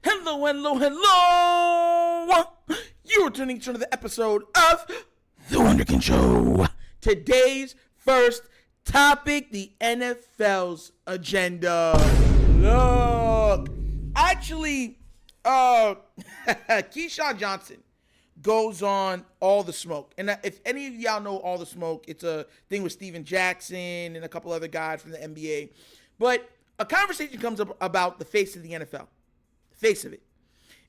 Hello, hello, hello. You're tuning to another episode of The Wunderkind Show. Today's first topic, the NFL's agenda. Look, actually, Keyshawn Johnson goes on All the Smoke. And if any of y'all know All the Smoke, it's a thing with Steven Jackson and a couple other guys from the NBA. But a conversation comes up about the face of the NFL. Face of it.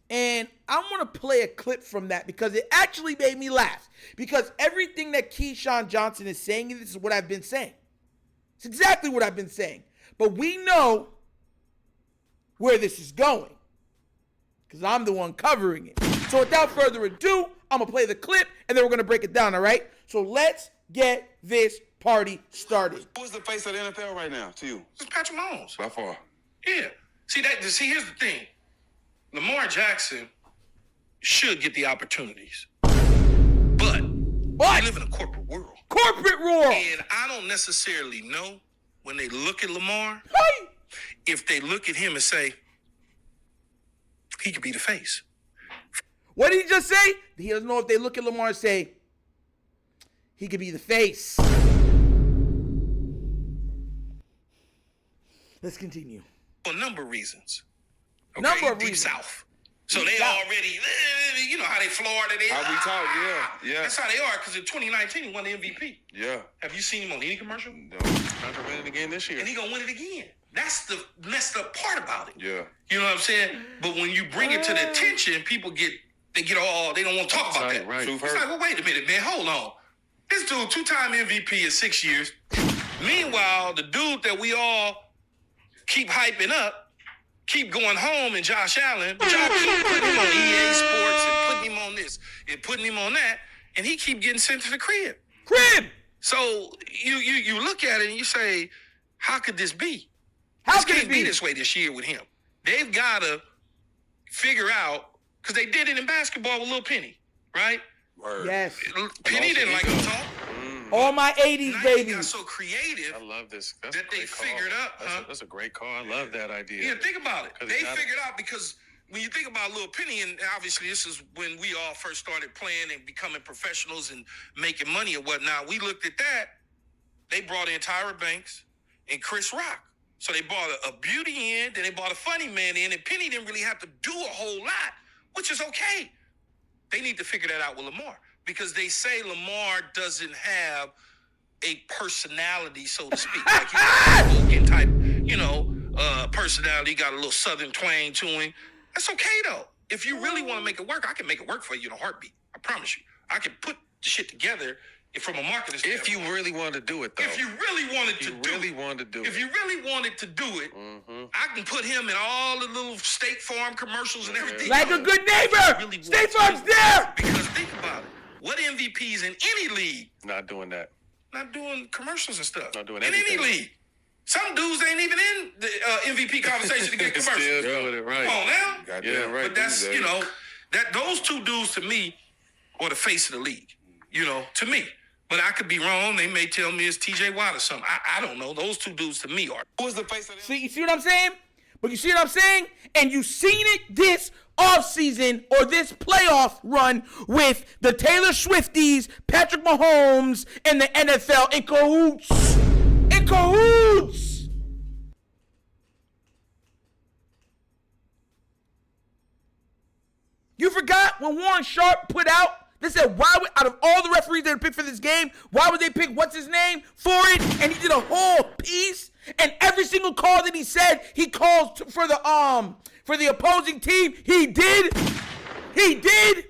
And I want to play a clip from that because it actually made me laugh. Because everything that Keyshawn Johnson is saying, this is what I've been saying. It's exactly what I've been saying. But we know where this is going. Because I'm the one covering it. So without further ado, I'm going to play the clip and then we're going to break it down, all right? So let's get this party started. Who's the face of the NFL right now to you? It's Patrick Mahomes. By far. Yeah. See, here's the thing. Lamar Jackson should get the opportunities. But we live in a corporate world. Corporate world. And I don't necessarily know when they look at Lamar, if they look at him and say, he could be the face. What did he just say? He doesn't know if they look at Lamar and say, he could be the face. Let's continue. For a number of reasons. Okay? Number of Deep reasons. South. So Deep they South. already, you know how they Florida, they How we talk, yeah. That's how they are, because in 2019, he won the MVP. Yeah. Have you seen him on any commercial? No. Time to win it again this year. And he gonna win it again. That's the messed up part about it. Yeah. You know what I'm saying? But when you bring it to the attention, people they don't want to talk about that. Right. It's like, well, wait a minute, man, hold on. This dude, 2-time MVP in 6 years. Meanwhile, the dude that we all keep hyping up, keep going home, and Josh Allen, but y'all keep putting him on EA Sports and putting him on this and putting him on that, and he keep getting sent to the crib. So you look at it and you say, how could this be? How This could can't it be be this way this year with him. They've got to figure out, because they did it in basketball with Lil Penny, right? Word. Yes. Penny didn't like to talk. All my 80s Now they got babies. so creative I love this. That's that a they great call. figured out. That's a great call. I love that idea. Yeah, think about it. 'Cause They it's not- figured out, because when you think about Lil Penny, and obviously this is when we all first started playing and becoming professionals and making money and whatnot, we looked at that. They brought in Tyra Banks and Chris Rock. So they brought a beauty in, then they brought a funny man in, and Penny didn't really have to do a whole lot, which is okay. They need to figure that out with Lamar, because they say Lamar doesn't have a personality, so to speak. Like he's a Vulcan type, personality, got a little southern twang to him. That's okay, though. If you really want to make it work, I can make it work for you in a heartbeat. I promise you. I can put the shit together from a marketing standpoint. If you really wanted to do it, though. If you really wanted to do it. If you really wanted to do it, I can put him in all the little State Farm commercials and everything. Like a good neighbor. Really State want to. Farm's there. Because think about it. What MVPs in any league Not doing that. not doing commercials and stuff? Not doing in everything. any league. Some dudes ain't even in the MVP conversation to get commercials. Still doing it right. Come on now. Goddamn right. But that's, these days. that those two dudes to me are the face of the league, to me. But I could be wrong. They may tell me it's TJ Watt or something. I don't know. Those two dudes to me are. Who's the face of the See, you see what I'm saying? But you see what I'm saying? And you seen it this offseason or this playoff run with the Taylor Swifties, Patrick Mahomes, and the NFL in cahoots. In cahoots. You forgot when Warren Sharp put out, they said, out of all the referees that picked for this game, why would they pick what's his name for it? And he did a whole piece, and every single call that he said he called for the opposing team, he did. He did.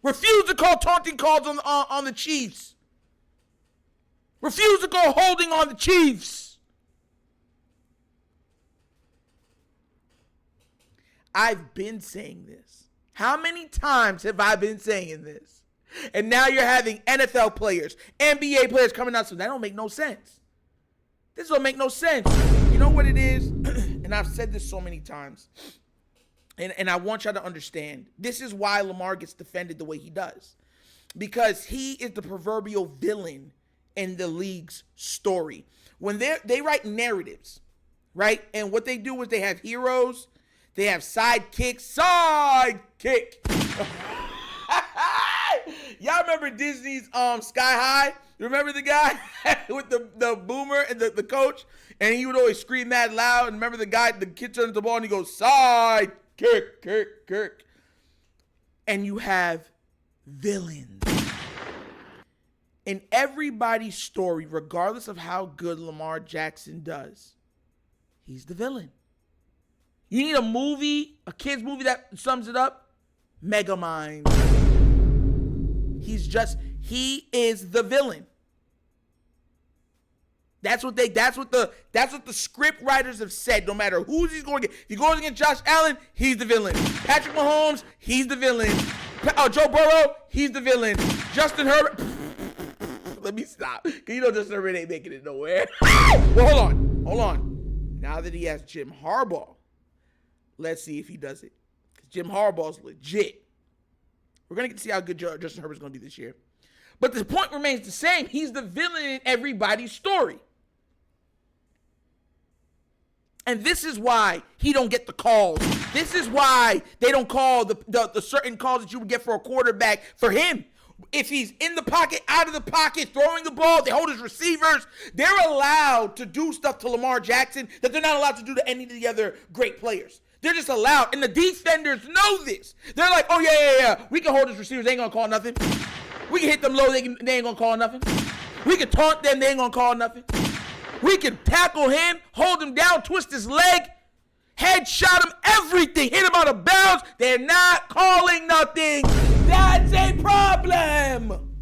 Refused to call taunting calls on the Chiefs. Refused to call holding on the Chiefs. I've been saying this. How many times have I been saying this? And now you're having NFL players, NBA players coming out, so that don't make no sense. This don't make no sense. You know what it is? And I've said this so many times. And I want y'all to understand. This is why Lamar gets defended the way he does. Because he is the proverbial villain in the league's story. When they write narratives, right? And what they do is they have heroes, They have sidekick. Y'all remember Disney's Sky High? You remember the guy with the boomer and the coach? And he would always scream mad loud. And remember the kid turns the ball and he goes, sidekick. And you have villains. In everybody's story, regardless of how good Lamar Jackson does, he's the villain. You need a movie, a kid's movie that sums it up? Megamind. He is the villain. That's what the script writers have said. No matter who he's going against. If he goes against Josh Allen, he's the villain. Patrick Mahomes, he's the villain. Joe Burrow, he's the villain. Justin Herbert. Let me stop. Cause you know Justin Herbert ain't making it nowhere. Well, hold on. Now that he has Jim Harbaugh, let's see if he does it. Because Jim Harbaugh's legit. We're going to get to see how good Justin Herbert's going to be this year. But the point remains the same. He's the villain in everybody's story. And this is why he don't get the calls. This is why they don't call the certain calls that you would get for a quarterback for him. If he's in the pocket, out of the pocket, throwing the ball, they hold his receivers. They're allowed to do stuff to Lamar Jackson that they're not allowed to do to any of the other great players. They're just allowed. And the defenders know this. They're like, oh, yeah. We can hold his receivers. They ain't going to call nothing. We can hit them low. They ain't going to call nothing. We can taunt them. They ain't going to call nothing. We can tackle him, hold him down, twist his leg, headshot him, everything. Hit him out of bounds. They're not calling nothing. That's a problem.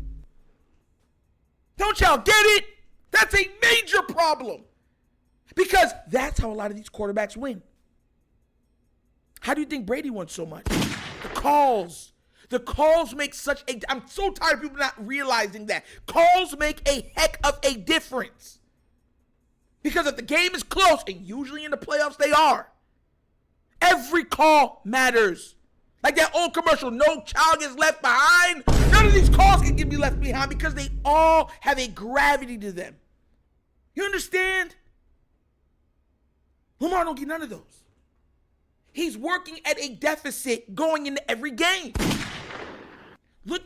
Don't y'all get it? That's a major problem. Because that's how a lot of these quarterbacks win. How do you think Brady won so much? The calls. The calls make such a... I'm so tired of people not realizing that. Calls make a heck of a difference. Because if the game is close, and usually in the playoffs they are, every call matters. Like that old commercial, no child gets left behind. None of these calls can be left behind because they all have a gravity to them. You understand? Lamar don't get none of those. He's working at a deficit going into every game. Look,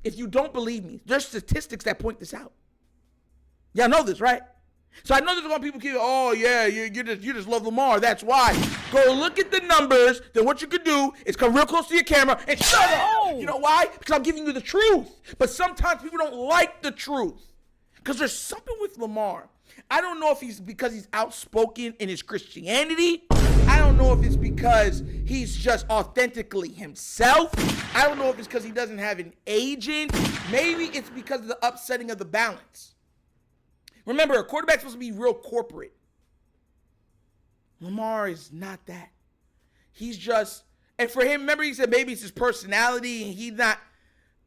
if you don't believe me, there's statistics that point this out. Y'all know this, right? So I know there's a lot of people keep, oh yeah, you just love Lamar. That's why. Go look at the numbers. Then what you could do is come real close to your camera and shut up. You know why? Because I'm giving you the truth. But sometimes people don't like the truth. Because there's something with Lamar. I don't know if he's because he's outspoken in his Christianity. I don't know if it's because he's just authentically himself. I don't know if it's because he doesn't have an agent. Maybe it's because of the upsetting of the balance. Remember, a quarterback's supposed to be real corporate. Lamar is not that. He's just, and for him, remember he said maybe it's his personality and he's not.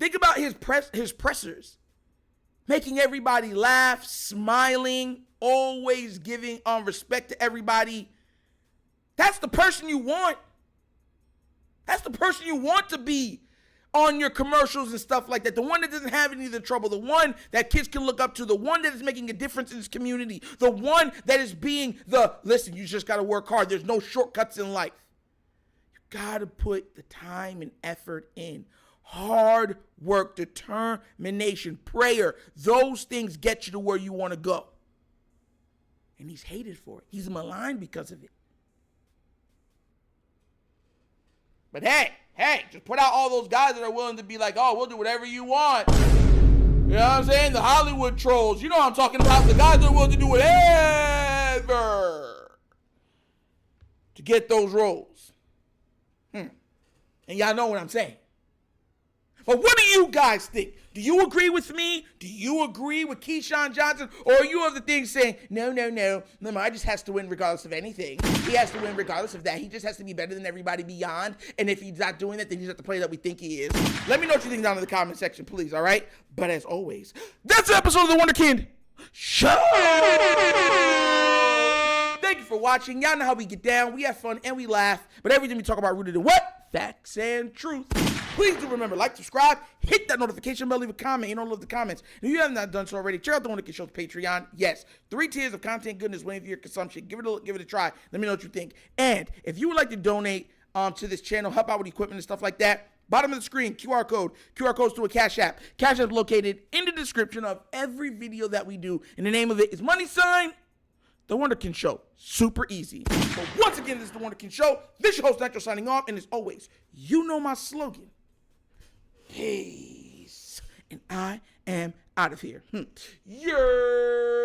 Think about his pressers. Making everybody laugh, smiling, always giving respect to everybody. That's the person you want. That's the person you want to be on your commercials and stuff like that. The one that doesn't have any of the trouble. The one that kids can look up to. The one that is making a difference in his community. The one that is being listen, you just got to work hard. There's no shortcuts in life. You got to put the time and effort in. Hard work, determination, prayer. Those things get you to where you want to go. And he's hated for it. He's maligned because of it. But hey, just put out all those guys that are willing to be like, oh, we'll do whatever you want. You know what I'm saying? The Hollywood trolls. You know what I'm talking about. The guys that are willing to do whatever to get those roles. And y'all know what I'm saying. But what do you guys think? Do you agree with me? Do you agree with Keyshawn Johnson? Or are you of the thing saying, no, Lamar just has to win regardless of anything. He has to win regardless of that. He just has to be better than everybody beyond. And if he's not doing that, then he's not the player that we think he is. Let me know what you think down in the comment section, please, all right? But as always, that's the episode of The Wunderkind Show. Thank you for watching. Y'all know how we get down. We have fun and we laugh. But everything we talk about rooted in what? Facts and truth. Please do remember, like, subscribe, hit that notification bell, leave a comment. You don't love the comments. And if you have not done so already, check out the WunderkindShow's Patreon. Yes, 3 tiers of content goodness waiting for your consumption. Give it a try. Let me know what you think. And if you would like to donate to this channel, help out with equipment and stuff like that, bottom of the screen, QR code. QR code's through a Cash App. Cash App is located in the description of every video that we do. And the name of it is The Wunderkind Show. Super easy. But once again, this is The Wunderkind Show. This is your host, Nitro, signing off. And as always, you know my slogan. Peace. And I am out of here. Yeah.